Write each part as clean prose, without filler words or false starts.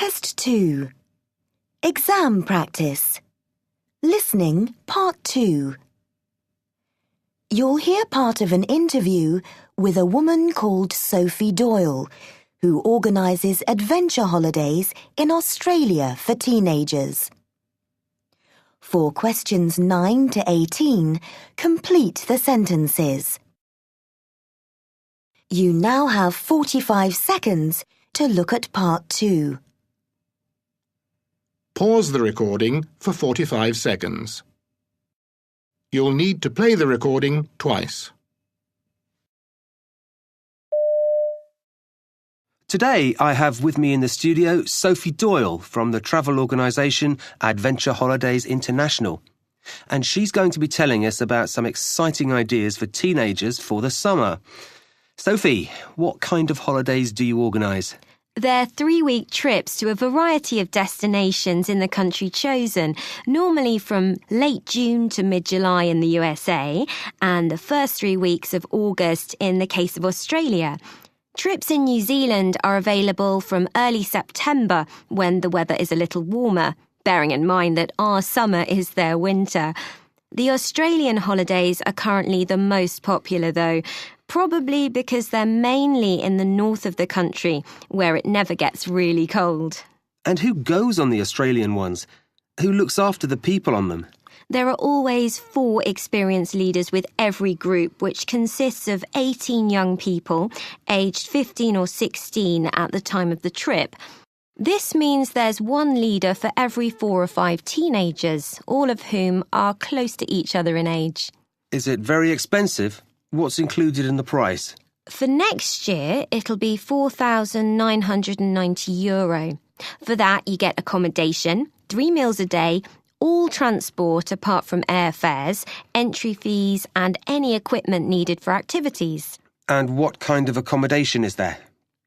Test 2. Exam practice. Listening Part 2. You'll hear part of an interview with a woman called Sophie Doyle, who organises adventure holidays in Australia for teenagers. For questions 9 to 18, complete the sentences. You now have 45 seconds to look at Part 2. Pause the recording for 45 seconds. You'll need to play the recording twice. Today I have with me in the studio Sophie Doyle from the travel organisation Adventure Holidays International. And she's going to be telling us about some exciting ideas for teenagers for the summer. Sophie, what kind of holidays do you organise? They're 3-week trips to a variety of destinations in the country chosen, normally from late June to mid-July in the USA and the first 3 weeks of August in the case of Australia. Trips in New Zealand are available from early September when the weather is a little warmer, bearing in mind that our summer is their winter. The Australian holidays are currently the most popular though, probably because they're mainly in the north of the country, where it never gets really cold. And who goes on the Australian ones? Who looks after the people on them? There are always 4 experienced leaders with every group, which consists of 18 young people, aged 15 or 16 at the time of the trip. This means there's one leader for every 4 or 5 teenagers, all of whom are close to each other in age. Is it very expensive? What's included in the price? For next year, it'll be €4,990. For that, you get accommodation, 3 meals a day, all transport apart from airfares, entry fees and any equipment needed for activities. And what kind of accommodation is there?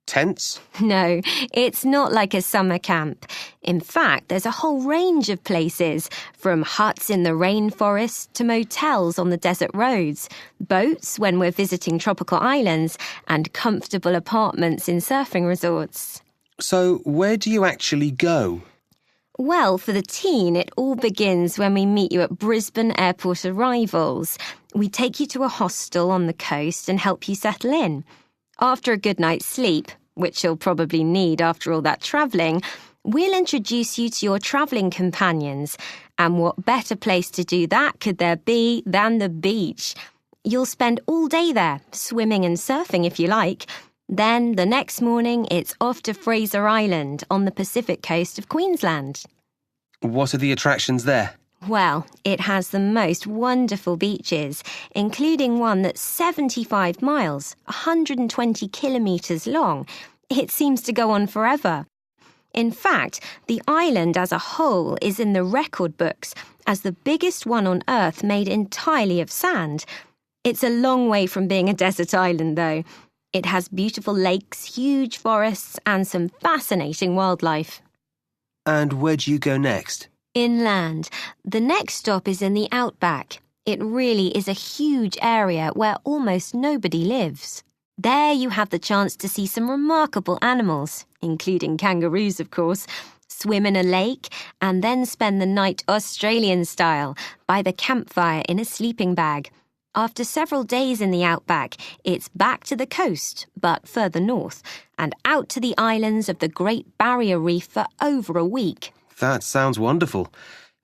Tents? No, it's not like a summer camp. In fact, there's a whole range of places, from huts in the rainforest to motels on the desert roads, boats when we're visiting tropical islands, and comfortable apartments in surfing resorts. So, where do you actually go? Well, for the teen, it all begins when we meet you at Brisbane Airport arrivals. We take you to a hostel on the coast and help you settle in. After a good night's sleep, which you'll probably need after all that travelling, we'll introduce you to your travelling companions. And what better place to do that could there be than the beach? You'll spend all day there, swimming and surfing if you like. Then, the next morning, it's off to Fraser Island on the Pacific coast of Queensland. What are the attractions there? Well, it has the most wonderful beaches, including one that's 75 miles, 120 kilometres long. It seems to go on forever. In fact, the island as a whole is in the record books as the biggest one on Earth made entirely of sand. It's a long way from being a desert island, though. It has beautiful lakes, huge forests, and some fascinating wildlife. And where do you go next? Inland. The next stop is in the outback. It really is a huge area where almost nobody lives. There you have the chance to see some remarkable animals, including kangaroos, of course, swim in a lake, and then spend the night Australian style, by the campfire in a sleeping bag. After several days in the outback, it's back to the coast, but further north, and out to the islands of the Great Barrier Reef for over a week. That sounds wonderful.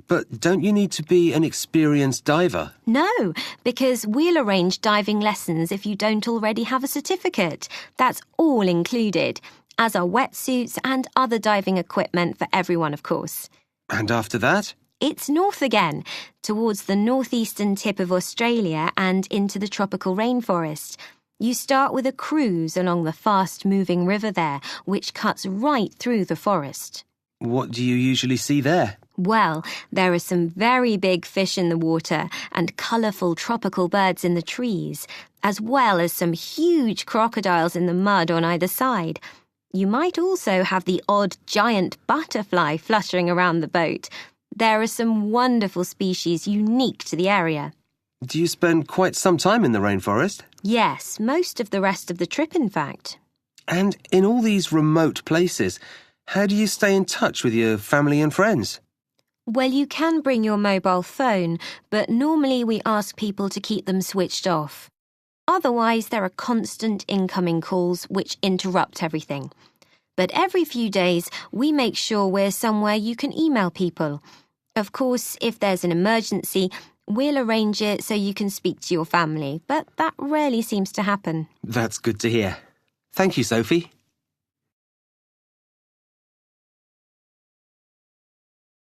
But don't you need to be an experienced diver? No, because we'll arrange diving lessons if you don't already have a certificate. That's all included, as are wetsuits and other diving equipment for everyone, of course. And after that? It's north again, towards the northeastern tip of Australia and into the tropical rainforest. You start with a cruise along the fast-moving river there, which cuts right through the forest. What do you usually see there? Well, there are some very big fish in the water and colourful tropical birds in the trees, as well as some huge crocodiles in the mud on either side. You might also have the odd giant butterfly fluttering around the boat. There are some wonderful species unique to the area. Do you spend quite some time in the rainforest? Yes, most of the rest of the trip, in fact. And in all these remote places, How do you stay in touch with your family and friends? Well, you can bring your mobile phone, but normally we ask people to keep them switched off. Otherwise, there are constant incoming calls which interrupt everything. But every few days, we make sure we're somewhere you can email people. Of course, if there's an emergency, we'll arrange it so you can speak to your family, but that rarely seems to happen. That's good to hear. Thank you, Sophie.